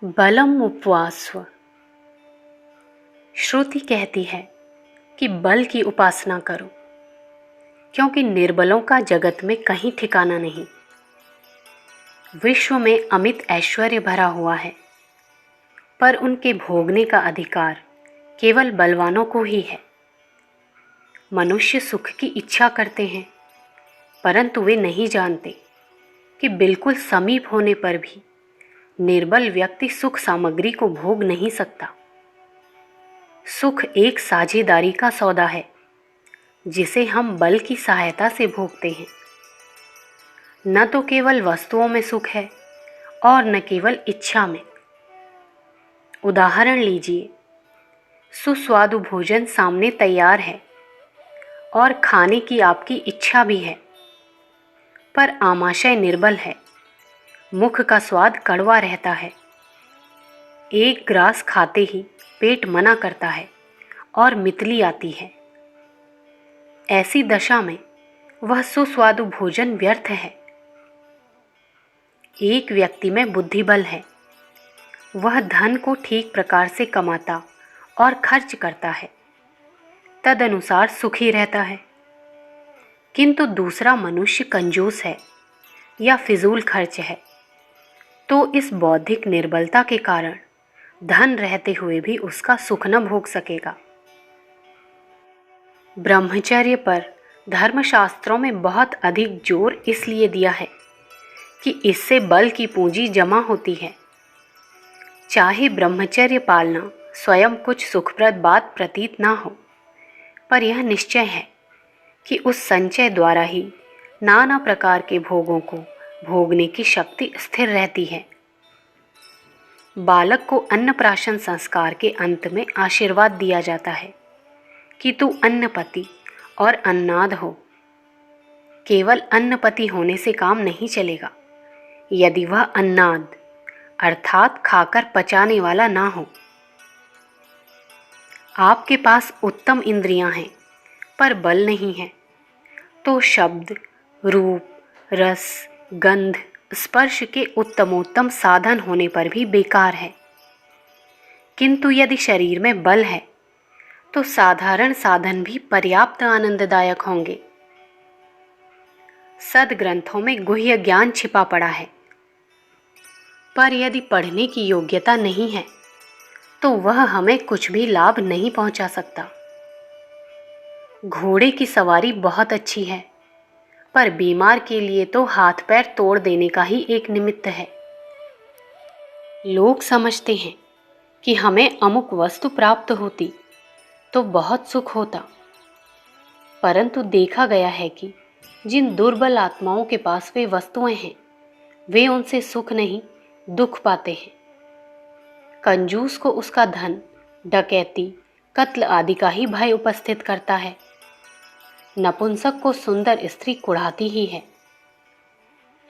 बलम उपवास्व। श्रुति कहती है कि बल की उपासना करो, क्योंकि निर्बलों का जगत में कहीं ठिकाना नहीं। विश्व में अमित ऐश्वर्य भरा हुआ है, पर उनके भोगने का अधिकार केवल बलवानों को ही है। मनुष्य सुख की इच्छा करते हैं, परंतु वे नहीं जानते कि बिल्कुल समीप होने पर भी निर्बल व्यक्ति सुख सामग्री को भोग नहीं सकता। सुख एक साझेदारी का सौदा है, जिसे हम बल की सहायता से भोगते हैं। न तो केवल वस्तुओं में सुख है और न केवल इच्छा में। उदाहरण लीजिए, सुस्वादु भोजन सामने तैयार है और खाने की आपकी इच्छा भी है, पर आमाशय निर्बल है। मुख का स्वाद कड़वा रहता है। एक ग्रास खाते ही पेट मना करता है और मितली आती है। ऐसी दशा में वह सुस्वादु भोजन व्यर्थ है। एक व्यक्ति में बुद्धिबल है। वह धन को ठीक प्रकार से कमाता और खर्च करता है, तदनुसार सुखी रहता है। किंतु दूसरा मनुष्य कंजूस है या फिजूल खर्च है, तो इस बौद्धिक निर्बलता के कारण धन रहते हुए भी उसका सुख न भोग सकेगा। ब्रह्मचर्य पर धर्मशास्त्रों में बहुत अधिक जोर इसलिए दिया है कि इससे बल की पूंजी जमा होती है। चाहे ब्रह्मचर्य पालना स्वयं कुछ सुखप्रद बात प्रतीत ना हो, पर यह निश्चय है कि उस संचय द्वारा ही नाना प्रकार के भोगों को भोगने की शक्ति स्थिर रहती है। बालक को अन्नप्राशन संस्कार के अंत में आशीर्वाद दिया जाता है कि तू अन्नपति और अन्नाद हो। केवल अन्नपति होने से काम नहीं चलेगा यदि वह अन्नाद अर्थात खाकर पचाने वाला ना हो। आपके पास उत्तम इंद्रियां हैं, पर बल नहीं है, तो शब्द, रूप, रस, गंध, स्पर्श के उत्तमोत्तम साधन होने पर भी बेकार है। किंतु यदि शरीर में बल है, तो साधारण साधन भी पर्याप्त आनंददायक होंगे। सद्ग्रंथों में गुह्य ज्ञान छिपा पड़ा है, पर यदि पढ़ने की योग्यता नहीं है, तो वह हमें कुछ भी लाभ नहीं पहुंचा सकता। घोड़े की सवारी बहुत अच्छी है, पर बीमार के लिए तो हाथ पैर तोड़ देने का ही एक निमित्त है। लोग समझते हैं कि हमें अमुक वस्तु प्राप्त होती तो बहुत सुख होता, परंतु देखा गया है कि जिन दुर्बल आत्माओं के पास वे वस्तुएं हैं, वे उनसे सुख नहीं दुख पाते हैं। कंजूस को उसका धन डकैती, कत्ल आदि का ही भय उपस्थित करता है। नपुंसक को सुंदर स्त्री कुढ़ाती ही है।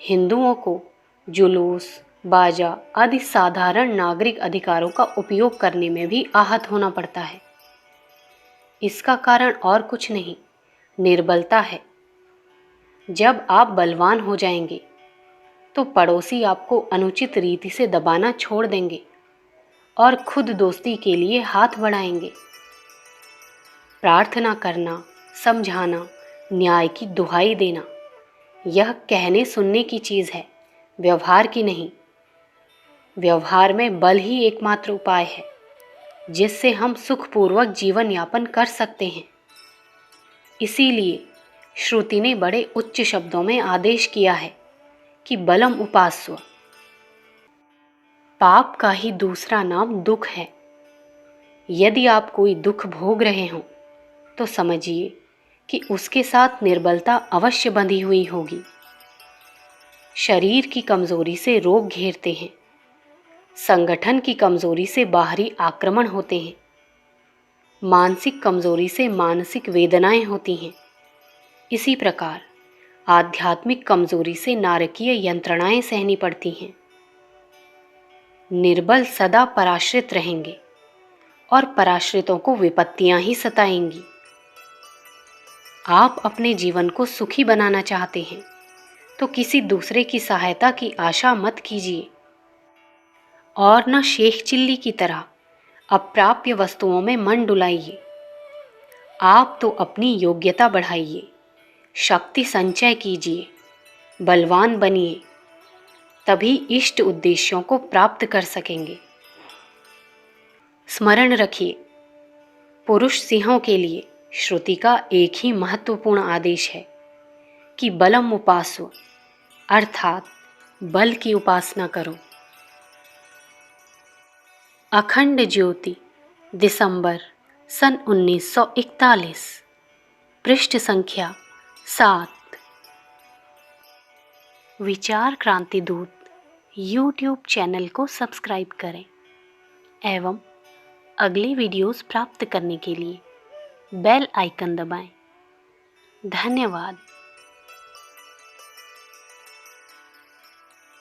हिंदुओं को जुलूस, बाजा आदि साधारण नागरिक अधिकारों का उपयोग करने में भी आहत होना पड़ता है। इसका कारण और कुछ नहीं, निर्बलता है। जब आप बलवान हो जाएंगे, तो पड़ोसी आपको अनुचित रीति से दबाना छोड़ देंगे और खुद दोस्ती के लिए हाथ बढ़ाएंगे। प्रार्थना करना, समझाना, न्याय की दुहाई देना, यह कहने सुनने की चीज़ है, व्यवहार की नहीं। व्यवहार में बल ही एकमात्र उपाय है, जिससे हम सुखपूर्वक जीवन यापन कर सकते हैं। इसीलिए श्रुति ने बड़े उच्च शब्दों में आदेश किया है कि बलम उपास्व। पाप का ही दूसरा नाम दुख है। यदि आप कोई दुख भोग रहे हों, तो समझिए कि उसके साथ निर्बलता अवश्य बंधी हुई होगी। शरीर की कमजोरी से रोग घेरते हैं, संगठन की कमजोरी से बाहरी आक्रमण होते हैं, मानसिक कमजोरी से मानसिक वेदनाएं होती हैं। इसी प्रकार आध्यात्मिक कमजोरी से नारकीय यंत्रणाएं सहनी पड़ती हैं। निर्बल सदा पराश्रित रहेंगे और पराश्रितों को विपत्तियां ही सताएंगी। आप अपने जीवन को सुखी बनाना चाहते हैं, तो किसी दूसरे की सहायता की आशा मत कीजिए। और न शेख चिल्ली की तरह अप्राप्य वस्तुओं में मन डुलाइए। आप तो अपनी योग्यता बढ़ाइए, शक्ति संचय कीजिए, बलवान बनिए, तभी इष्ट उद्देश्यों को प्राप्त कर सकेंगे। स्मरण रखिए, पुरुष सिंहों के लिए श्रुति का एक ही महत्वपूर्ण आदेश है कि बलम उपासो, अर्थात बल की उपासना करो। अखंड ज्योति, दिसंबर सन 1941, पृष्ठ संख्या 7। विचार क्रांति दूत यूट्यूब चैनल को सब्सक्राइब करें एवं अगले वीडियोस प्राप्त करने के लिए बेल आइकन दबाएं। धन्यवाद।